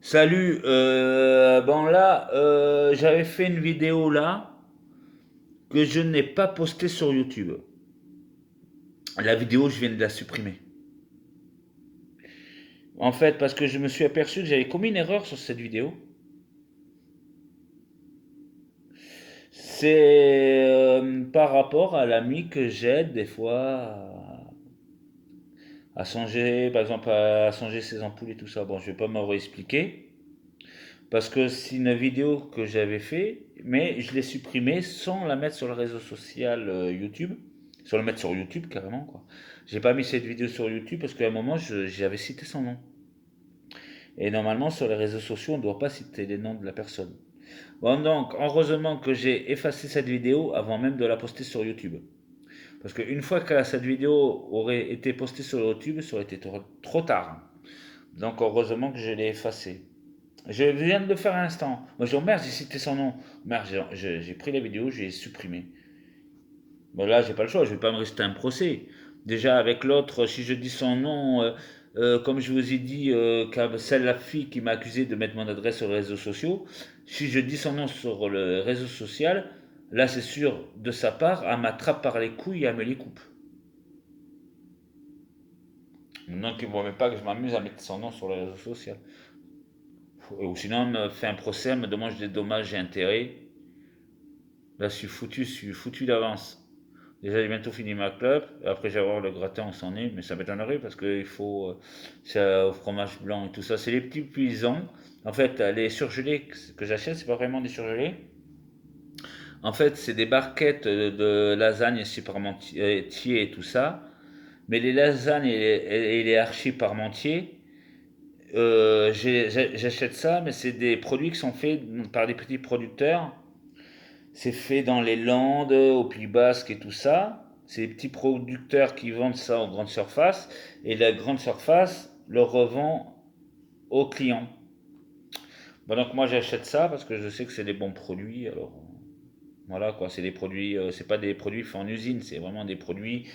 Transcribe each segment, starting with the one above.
Salut, bon là, j'avais fait une vidéo là que je n'ai pas postée sur YouTube. La vidéo, je viens de la supprimer. En fait, parce que je me suis aperçu que j'avais commis une erreur sur cette vidéo. C'est par rapport à l'ami que j'aide des fois à changer, par exemple, à changer ses ampoules et tout ça. Bon, je vais pas me réexpliquer parce que c'est une vidéo que j'avais fait, mais je l'ai supprimée sans la mettre sur le réseau social YouTube, sans le mettre sur YouTube carrément quoi. J'ai pas mis cette vidéo sur YouTube parce qu'à un moment j'avais cité son nom. Et normalement sur les réseaux sociaux on ne doit pas citer les noms de la personne. Bon donc heureusement que j'ai effacé cette vidéo avant même de la poster sur YouTube. Parce qu'une fois que cette vidéo aurait été postée sur YouTube, ça aurait été trop tard. Donc heureusement que je l'ai effacée. Je viens de le faire à l'instant. Moi, je dis, oh merde, j'ai cité son nom. Merde, j'ai pris la vidéo, j'ai supprimé. Bon, là, j'ai pas le choix, je vais pas me rester un procès. Déjà, avec l'autre, si je dis son nom, comme je vous ai dit, celle, la fille qui m'a accusé de mettre mon adresse sur les réseaux sociaux, si je dis son nom sur le réseau social, là, c'est sûr, de sa part, elle m'attrape par les couilles et elle me les coupe. Donc, il ne voit même pas que je m'amuse à mettre son nom sur les réseaux sociaux. Ou sinon, elle me fait un procès, elle me demande des dommages et intérêts. Là, je suis foutu d'avance. Déjà, j'ai bientôt fini ma clope. Après, j'ai avoir le gratin, on s'en est. Mais ça m'étonnerait parce qu'il faut. C'est au fromage blanc et tout ça. C'est les petits paysans. En fait, les surgelés que j'achète, c'est pas vraiment des surgelés. En fait, c'est des barquettes de lasagne parmentier et tout ça. Mais les lasagnes et les archis parmentiers, j'achète ça, mais c'est des produits qui sont faits par des petits producteurs. C'est fait dans les Landes, au Pays Basque et tout ça. C'est les petits producteurs qui vendent ça aux grandes surfaces. Et la grande surface le revend aux clients. Bon, donc moi j'achète ça parce que je sais que c'est des bons produits. Alors voilà quoi, c'est des produits, c'est pas des produits faits en usine, c'est vraiment des produits.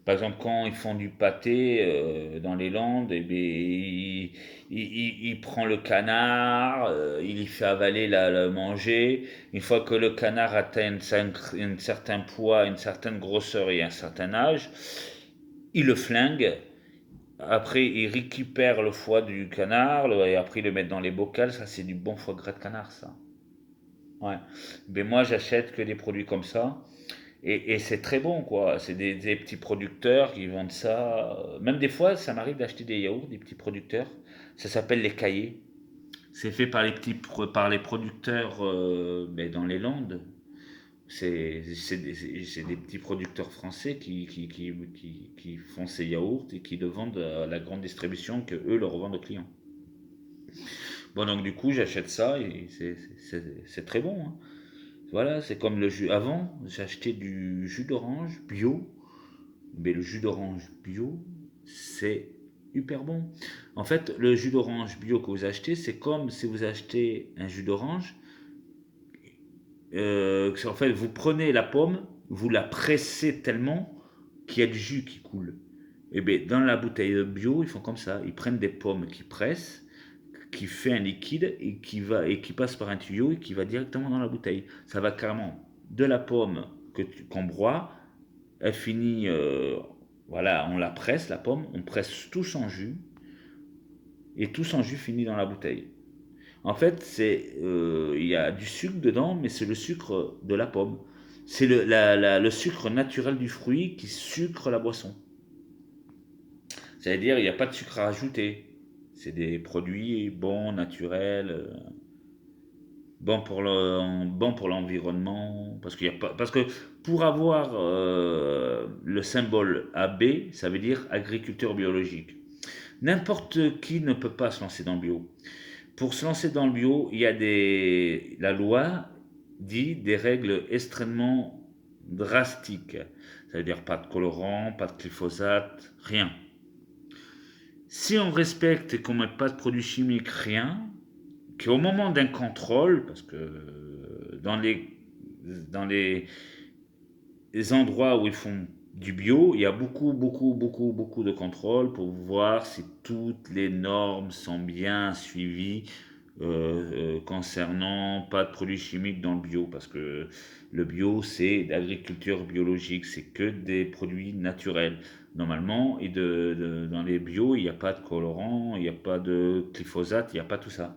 Par exemple, quand ils font du pâté dans les Landes, eh bien, il prend le canard, il y fait avaler la manger. Une fois que le canard atteint un certain poids, une certaine grosseur et un certain âge, il le flingue. Après, il récupère le foie du canard et après, il le met dans les bocals. Ça, c'est du bon foie gras de canard, ça. Ouais. Mais moi, j'achète que des produits comme ça. Et c'est très bon, quoi. C'est des petits producteurs qui vendent ça. Même des fois, ça m'arrive d'acheter des yaourts, des petits producteurs. Ça s'appelle les cahiers. C'est fait par par les producteurs mais dans les Landes. C'est des petits producteurs français qui font ces yaourts et qui le vendent à la grande distribution que eux le revendent aux clients. Bon, donc du coup, j'achète ça et c'est très bon, hein. Voilà, c'est comme le jus. Avant, j'achetais du jus d'orange bio. Mais le jus d'orange bio, c'est hyper bon. En fait, le jus d'orange bio que vous achetez, c'est comme si vous achetez un jus d'orange. En fait, vous prenez la pomme, vous la pressez tellement qu'il y a du jus qui coule. Et bien, dans la bouteille bio, ils font comme ça. Ils prennent des pommes qui pressent, qui fait un liquide et qui passe par un tuyau et qui va directement dans la bouteille. Ça va carrément de la pomme qu'on broie. Elle finit, voilà, on la presse, la pomme, on presse tout son jus, et tout son jus finit dans la bouteille. En fait, il y a du sucre dedans, mais c'est le sucre de la pomme. C'est le sucre naturel du fruit qui sucre la boisson. C'est-à-dire, il n'y a pas de sucre à rajouter. C'est des produits bons, naturels, bon pour l'environnement. Parce que pour avoir le symbole AB, ça veut dire agriculture biologique. N'importe qui ne peut pas se lancer dans le bio. Pour se lancer dans le bio, il y a la loi dit des règles extrêmement drastiques. Ça veut dire pas de colorant, pas de glyphosate, rien. Si on respecte et qu'on met pas de produits chimiques, rien, qu'au moment d'un contrôle, parce que dans les endroits où ils font du bio, il y a beaucoup de contrôles pour voir si toutes les normes sont bien suivies. concernant pas de produits chimiques dans le bio, parce que le bio, c'est d'agriculture biologique, c'est que des produits naturels. Normalement, dans les bio, il n'y a pas de colorant, il n'y a pas de glyphosate, il n'y a pas tout ça.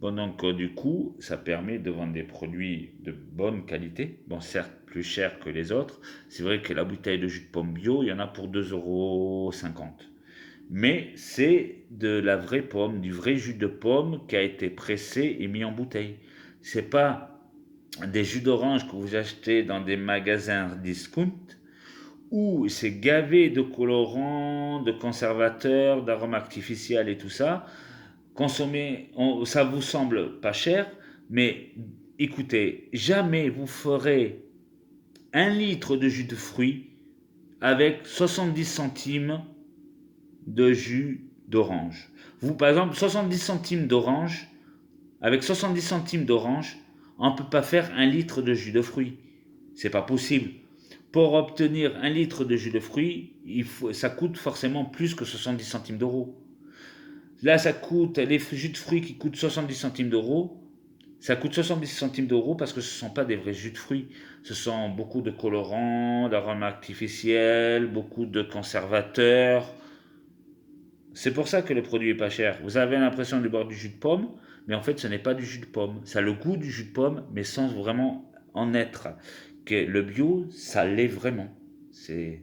Bon, donc, du coup, ça permet de vendre des produits de bonne qualité. Bon, certes, plus cher que les autres. C'est vrai que la bouteille de jus de pomme bio, il y en a pour 2,50 €. Mais c'est de la vraie pomme, du vrai jus de pomme qui a été pressé et mis en bouteille. C'est pas des jus d'orange que vous achetez dans des magasins discount où c'est gavé de colorants, de conservateurs, d'arômes artificiels et tout ça. Consommer, ça vous semble pas cher, mais écoutez, jamais vous ferez 1 litre de jus de fruits avec 70 centimes de jus d'orange. Vous, par exemple, 70 centimes d'orange, avec 70 centimes d'orange, on ne peut pas faire 1 litre de jus de fruits. C'est pas possible. Pour obtenir 1 litre de jus de fruits, ça coûte forcément plus que 70 centimes d'euros. Là, ça coûte, les jus de fruits qui coûtent 70 centimes d'euros, ça coûte 70 centimes d'euros parce que ce ne sont pas des vrais jus de fruits. Ce sont beaucoup de colorants, d'arômes artificiels, beaucoup de conservateurs. C'est pour ça que le produit est pas cher. Vous avez l'impression de boire du jus de pomme, mais en fait, ce n'est pas du jus de pomme. Ça a le goût du jus de pomme, mais sans vraiment en être. Que le bio, ça l'est vraiment. C'est